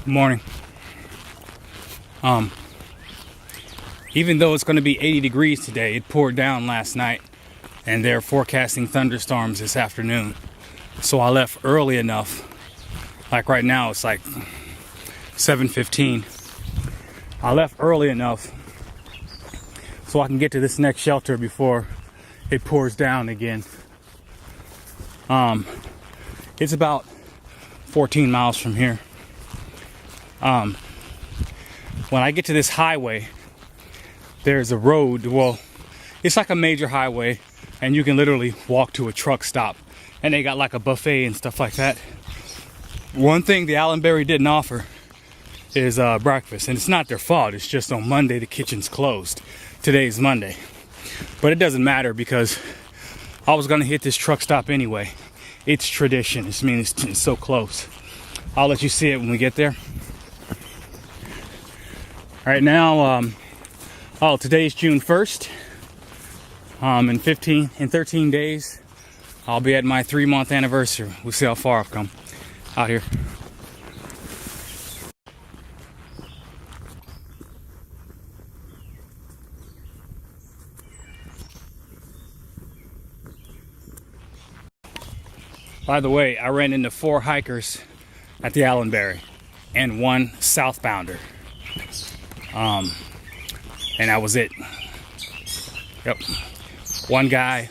Morning. Even though it's going to be 80 degrees today, it poured down last night and they're forecasting thunderstorms this afternoon. So I left early enough. Like right now it's like 7:15. I left early enough so I can get to this next shelter before it pours down again. It's about 14 miles from here. When I get to this highway, there's a road. Well, it's like a major highway, and you can literally walk to a truck stop, and they got like a buffet and stuff like that. One thing the Allenberry didn't offer is breakfast, and it's not their fault. It's just on Monday the kitchen's closed. Today's Monday, but it doesn't matter because I was gonna hit this truck stop anyway. It's tradition. It means it's so close. I'll let you see it when we get there. Right now, today's June 1st. In 13 days, I'll be at my 3-month anniversary. We'll see how far I've come out here. By the way, I ran into 4 hikers at the Allenberry and 1 southbounder. And that was it. Yep. One guy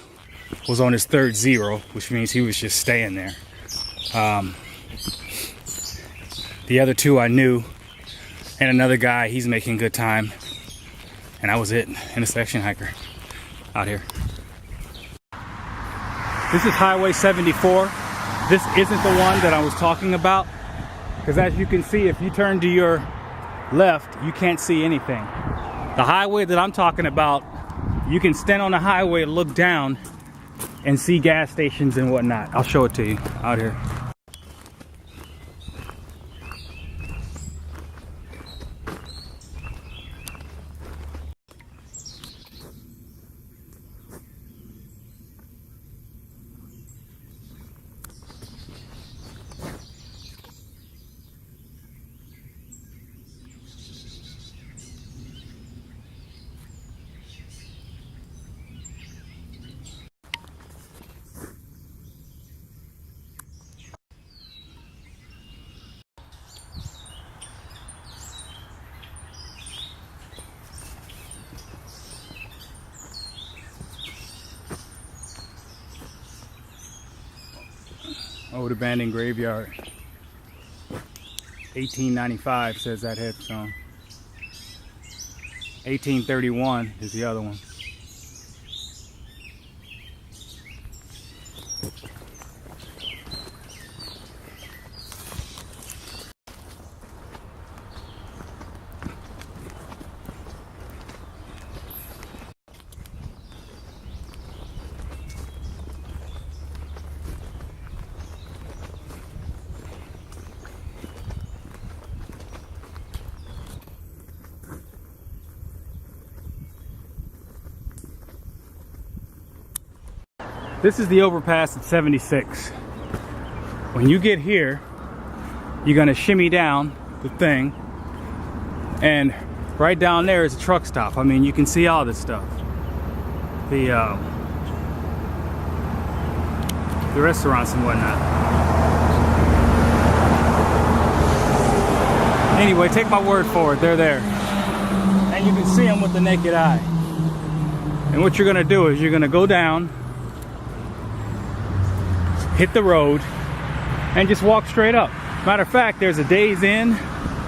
was on his 3rd zero, which means he was just staying there. The other 2 I knew, and another guy, he's making good time. And that was it. Intersection hiker out here. This is Highway 74. This isn't the one that I was talking about, because as you can see, if you turn to your left, you can't see anything. The highway that I'm talking about, you can stand on the highway, look down, and see gas stations and whatnot. I'll show it to you out here. Old abandoned graveyard. 1895 says that headstone. 1831 is the other one. This is the overpass at 76. When you get here, you're gonna shimmy down the thing, and right down there is a truck stop. I mean, you can see all this stuff. The restaurants and whatnot. Anyway, take my word for it, they're there. And you can see them with the naked eye. And what you're gonna do is you're gonna go down, hit the road, and just walk straight up. Matter of fact, there's a Days Inn,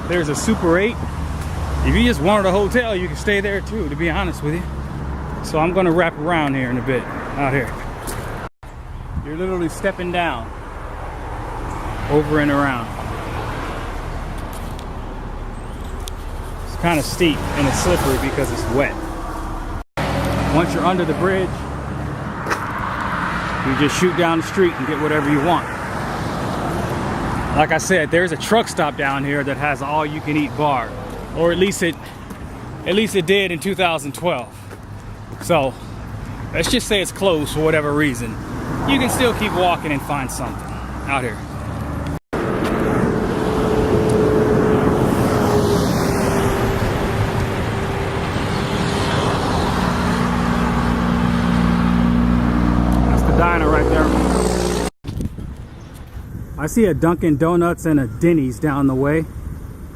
there's a Super 8. If you just wanted a hotel, you can stay there too, to be honest with you. So I'm gonna wrap around here in a bit, out here. You're literally stepping down, over and around. It's kind of steep and it's slippery because it's wet. Once you're under the bridge, you just shoot down the street and get whatever you want. Like I said, there's a truck stop down here that has all you can eat bar, or at least it did in 2012. So let's just say it's closed for whatever reason. You can still keep walking and find something out here. I see a Dunkin' Donuts and a Denny's down the way,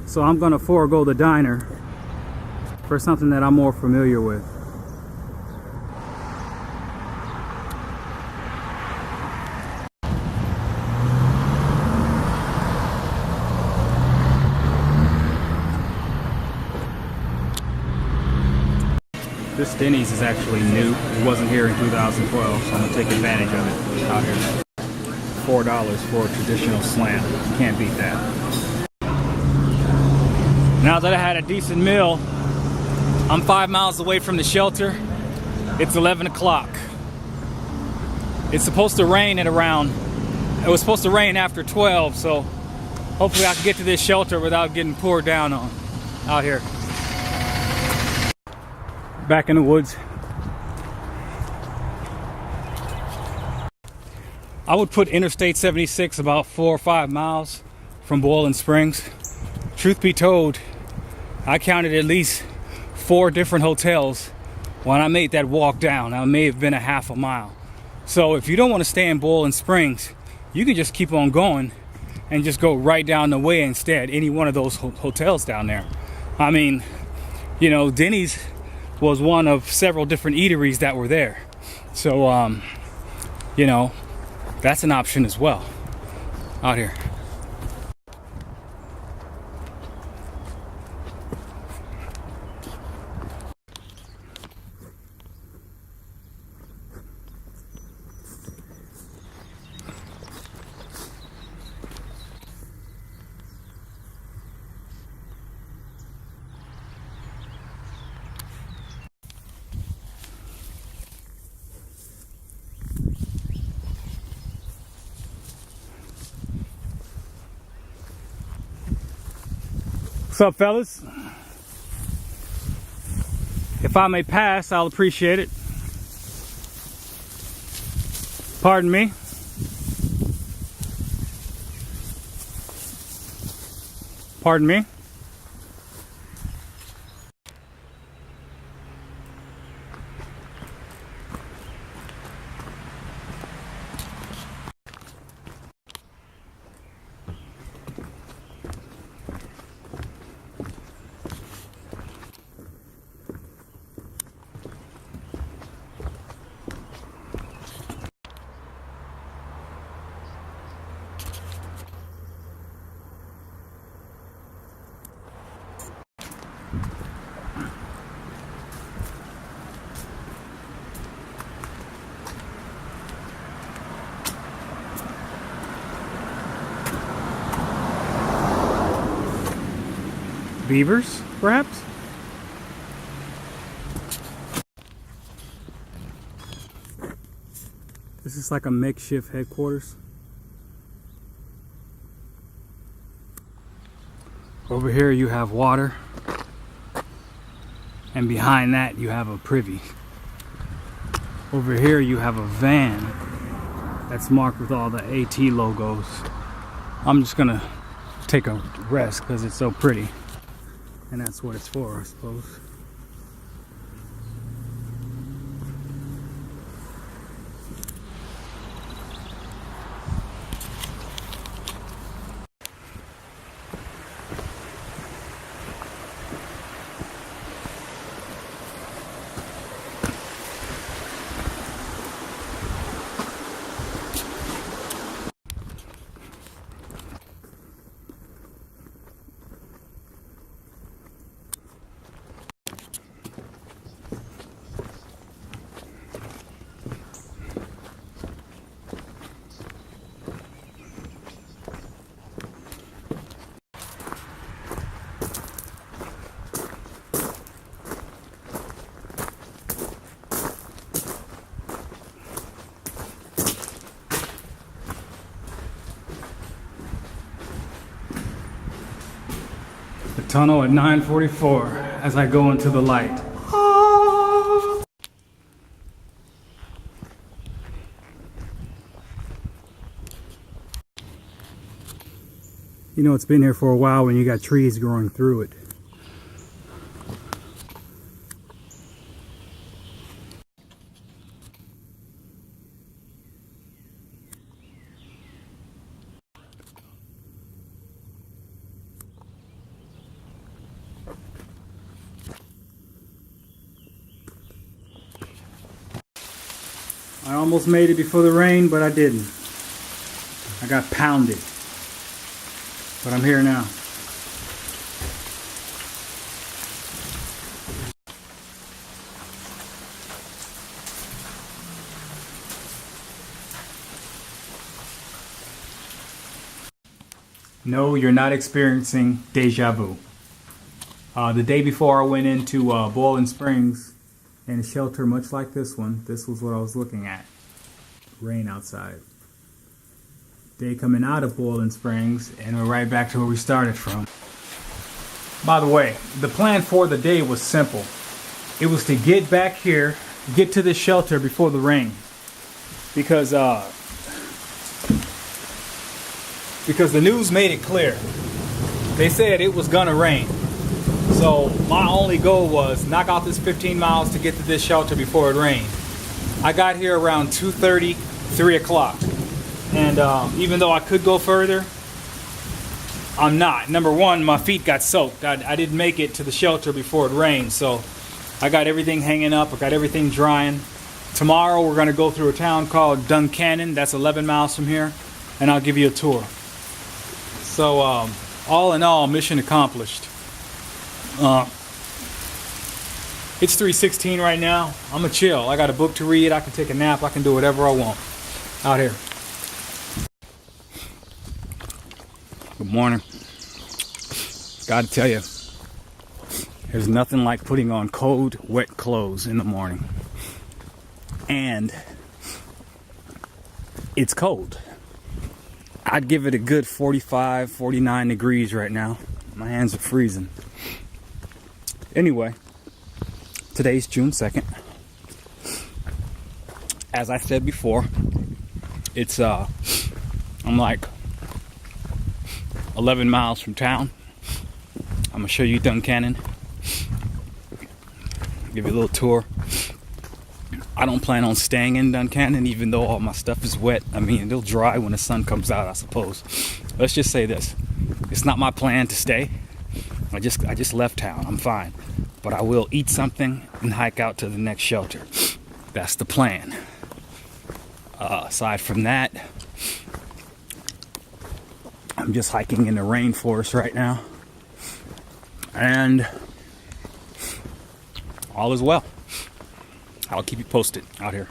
so I'm gonna forego the diner for something that I'm more familiar with. This Denny's is actually new. It wasn't here in 2012, so I'm gonna take advantage of it out here. $4 for a traditional slam. Can't beat that. Now that I had a decent meal, I'm 5 miles away from the shelter. It's 11 o'clock. It's supposed to rain at around, it was supposed to rain after 12, so hopefully I can get to this shelter without getting poured down on out here. Back in the woods. I would put Interstate 76 about 4 or 5 miles from Boiling Springs. Truth be told, I counted at least 4 different hotels when I made that walk down. Now, it may have been a half a mile. So if you don't want to stay in Boiling Springs, you can just keep on going and just go right down the way instead, any one of those hotels down there. I mean, you know, Denny's was one of several different eateries that were there. So, you know, that's an option as well out here. What's up, fellas? If I may pass, I'll appreciate it. Pardon me. Pardon me. Beavers, perhaps? This is like a makeshift headquarters. Over here you have water, and behind that you have a privy. Over here you have a van that's marked with all the AT logos. I'm just gonna take a rest because it's so pretty. And that's what it's for, I suppose. Tunnel at 9:44 as I go into the light. You know, it's been here for a while when you got trees growing through it. almost made it before the rain, but I didn't. I got pounded. But I'm here now. No, you're not experiencing deja vu. The day before I went into Boiling Springs in a shelter much like this one, this was what I was looking at. Rain outside. Day coming out of Boiling Springs, and we're right back to where we started from. By the way, the plan for the day was simple. It was to get back here, get to the shelter before the rain. Because the news made it clear. They said it was gonna rain. So my only goal was knock out this 15 miles to get to this shelter before it rained. I got here around 2:30, 3 o'clock. And even though I could go further, I'm not. Number one, my feet got soaked. I didn't make it to the shelter before it rained. So I got everything hanging up. I got everything drying. Tomorrow we're gonna go through a town called Duncannon. That's 11 miles from here. And I'll give you a tour. So all in all, mission accomplished. It's 3:16 right now. I'm gonna chill. I got a book to read. I can take a nap. I can do whatever I want out here. Good morning. Gotta tell you, there's nothing like putting on cold, wet clothes in the morning. And it's cold. I'd give it a good 45, 49 degrees right now. My hands are freezing. Anyway, today's June 2nd. As I said before, it's I'm like 11 miles from town. I'm gonna show you Duncannon. Give you a little tour. I don't plan on staying in Duncannon, even though all my stuff is wet. I mean, it'll dry when the sun comes out, I suppose. Let's just say this. It's not my plan to stay. I just left town. I'm fine. But I will eat something and hike out to the next shelter. That's the plan. Aside from that, I'm just hiking in the rainforest right now. And all is well. I'll keep you posted out here.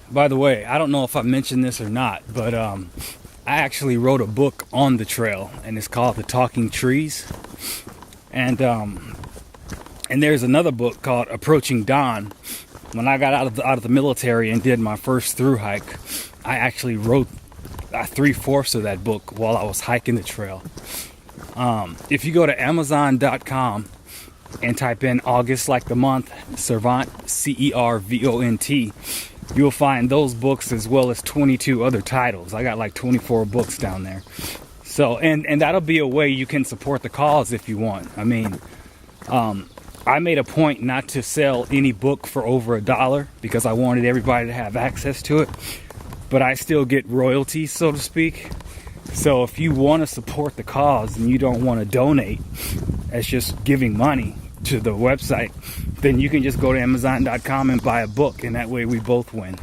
By the way, I don't know if I mentioned this or not, but I actually wrote a book on the trail, and it's called The Talking Trees. And there's another book called Approaching Dawn. When I got out of the military and did my first through hike, I actually wrote 3/4 of that book while I was hiking the trail. If you go to Amazon.com and type in August like the month, Cervant, Cervont, you'll find those books as well as 22 other titles. I got like 24 books down there. So, and that'll be a way you can support the cause if you want. I mean, I made a point not to sell any book for over $1 because I wanted everybody to have access to it. But I still get royalties, so to speak. So if you want to support the cause and you don't want to donate as just giving money to the website, then you can just go to Amazon.com and buy a book, and that way we both win.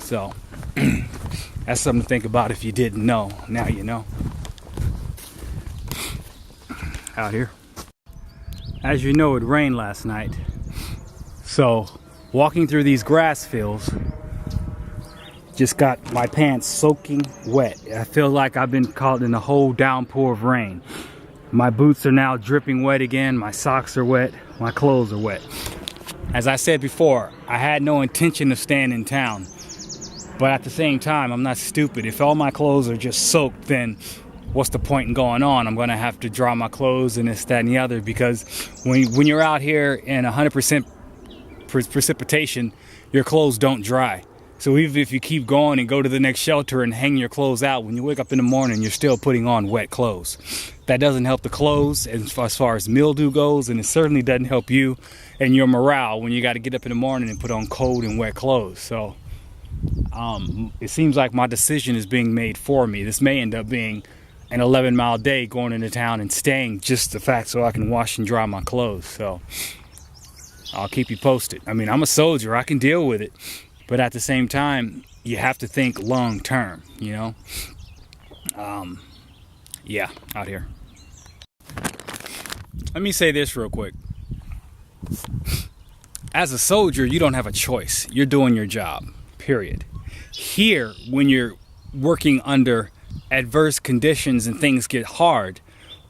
So that's something to think about if you didn't know. Now you know. Out here. As you know, it rained last night. So walking through these grass fields, just got my pants soaking wet. I feel like I've been caught in a whole downpour of rain. My boots are now dripping wet again. My socks are wet. My clothes are wet. As I said before, I had no intention of staying in town. But at the same time, I'm not stupid. If all my clothes are just soaked, then what's the point in going on? I'm going to have to dry my clothes and this, that, and the other. Because when you're out here in 100% precipitation, your clothes don't dry. So even if you keep going and go to the next shelter and hang your clothes out, when you wake up in the morning, you're still putting on wet clothes. That doesn't help the clothes as far as mildew goes, and it certainly doesn't help you and your morale when you got to get up in the morning and put on cold and wet clothes. So it seems like my decision is being made for me. This may end up being an 11-mile day going into town and staying just the fact so I can wash and dry my clothes. So I'll keep you posted. I mean, I'm a soldier, I can deal with it, but at the same time, you have to think long term, you know. Yeah, out here. Let me say this real quick. As a soldier, you don't have a choice. You're doing your job, period. Here, when you're working under adverse conditions and things get hard,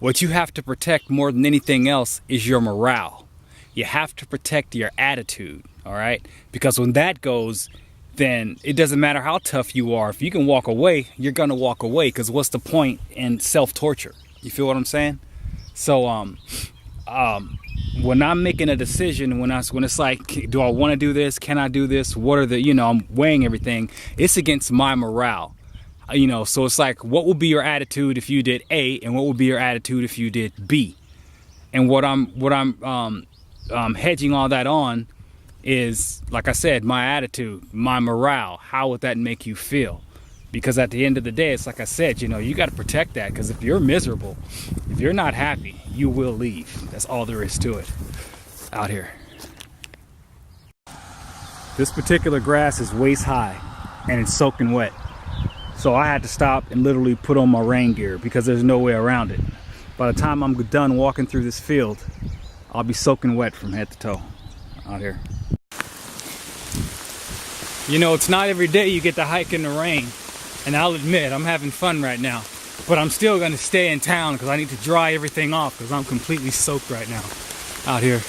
what you have to protect more than anything else is your morale. You have to protect your attitude, all right? Because when that goes, then it doesn't matter how tough you are. If you can walk away, you're gonna walk away, because what's the point in self-torture? You feel what I'm saying? So, when I'm making a decision, when it's like, do I want to do this? Can I do this? What are the, you know, I'm weighing everything. It's against my morale, you know. So it's like, what would be your attitude if you did A, and what would be your attitude if you did B? And what I'm hedging all that on is, like I said, my attitude, my morale. How would that make you feel? Because at the end of the day, it's like I said, you know, you got to protect that. Because if you're miserable, if you're not happy, you will leave. That's all there is to it out here. This particular grass is waist high and it's soaking wet. So I had to stop and literally put on my rain gear because there's no way around it. By the time I'm done walking through this field, I'll be soaking wet from head to toe out here. You know, it's not every day you get to hike in the rain. And I'll admit, I'm having fun right now. But I'm still going to stay in town because I need to dry everything off because I'm completely soaked right now out here.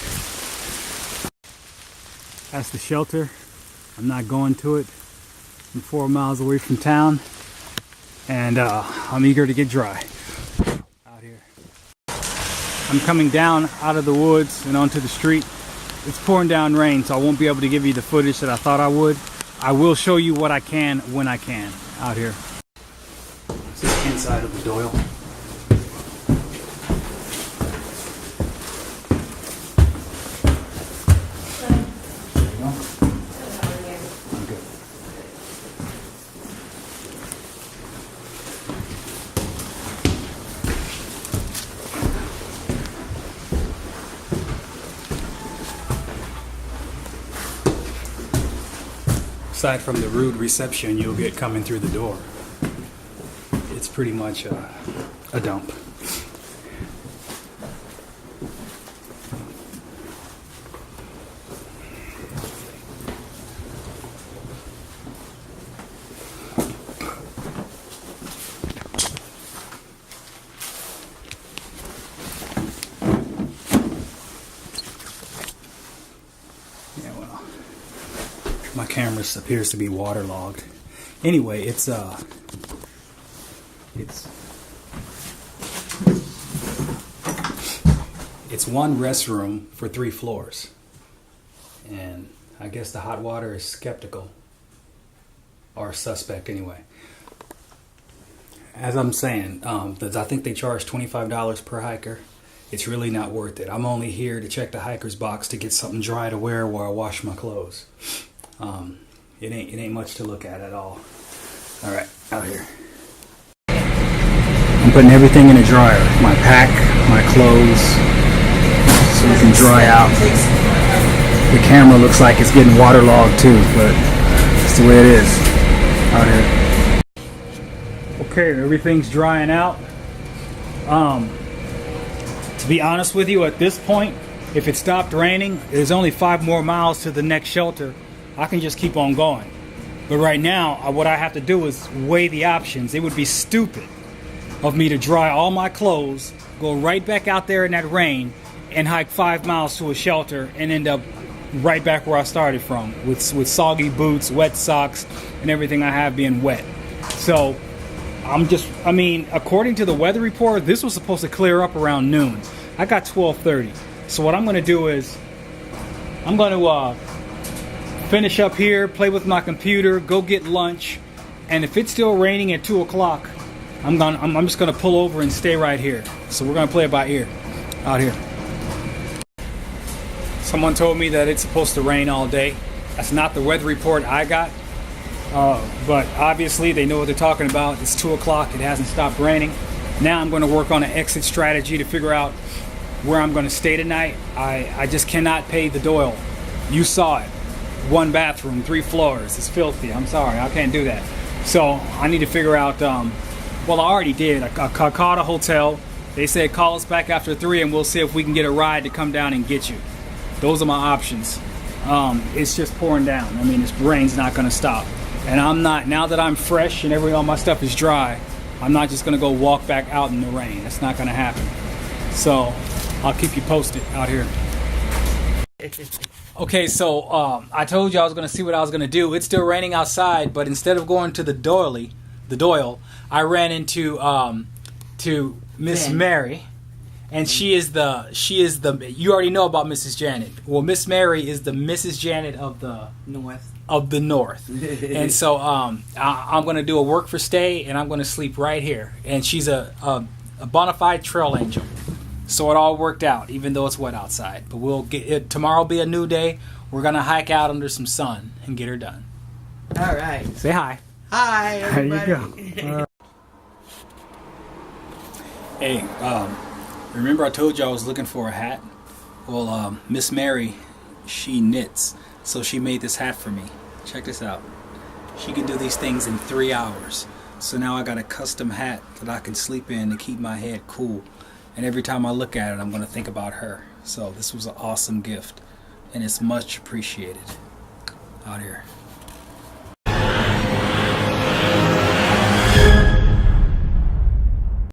That's the shelter. I'm not going to it. I'm 4 miles away from town. And I'm eager to get dry out here. I'm coming down out of the woods and onto the street. It's pouring down rain, so I won't be able to give you the footage that I thought I would. I will show you what I can when I can out here. This is the inside of the Doyle. There you go. I'm good. Aside from the rude reception you'll get coming through the door, it's pretty much a dump. My camera appears to be waterlogged. Anyway, it's one restroom for 3 floors, and I guess the hot water is skeptical or suspect anyway. As I'm saying, I think they charge $25 per hiker. It's really not worth it. I'm only here to check the hiker's box to get something dry to wear while I wash my clothes. It ain't much to look at all. All right, out here. I'm putting everything in a dryer. My pack, my clothes, so it can dry out. The camera looks like it's getting waterlogged too, but it's the way it is out here. Okay, everything's drying out. To be honest with you, at this point, if it stopped raining, there's only 5 more miles to the next shelter. I can just keep on going. But right now, what I have to do is weigh the options. It would be stupid of me to dry all my clothes, go right back out there in that rain, and hike 5 miles to a shelter and end up right back where I started from with soggy boots, wet socks, and everything I have being wet. So I mean, according to the weather report, this was supposed to clear up around noon. I got 12:30. So what I'm going to do is I'm going to finish up here, play with my computer, go get lunch, and if it's still raining at 2 o'clock, I'm just gonna pull over and stay right here. So we're gonna play it by ear out here. Someone told me that it's supposed to rain all day. That's not the weather report I got, but obviously they know what they're talking about. It's 2 o'clock, it hasn't stopped raining. Now I'm going to work on an exit strategy to figure out where I'm going to stay tonight. I just cannot pay the Doyle. You saw it. 1 bathroom, 3 floors. It's filthy. I'm sorry. I can't do that. So I need to figure out, well, I already did. I called a hotel. They said call us back after 3 and we'll see if we can get a ride to come down and get you. Those are my options. It's just pouring down. I mean, this rain's not going to stop. And I'm not, now that I'm fresh and all my stuff is dry, I'm not just going to go walk back out in the rain. That's not going to happen. So I'll keep you posted out here. Okay, so I told you I was going to see what I was going to do. It's still raining outside, but instead of going to the Doyle, I ran into to Miss Mary, and she is the you already know about Mrs. Janet. Well, Miss Mary is the Mrs. Janet of the North. And so I'm going to do a work for stay, and I'm going to sleep right here. And she's a bona fide trail angel. So it all worked out, even though it's wet outside. But we'll get it. Tomorrow will be a new day. We're gonna hike out under some sun and get her done. All right. Say hi. Hi, everybody. There you go. Hey, remember I told you I was looking for a hat? Well, Miss Mary, she knits, so she made this hat for me. Check this out. She can do these things in 3 hours. So now I got a custom hat that I can sleep in to keep my head cool. And every time I look at it, I'm going to think about her. So this was an awesome gift, and it's much appreciated out here.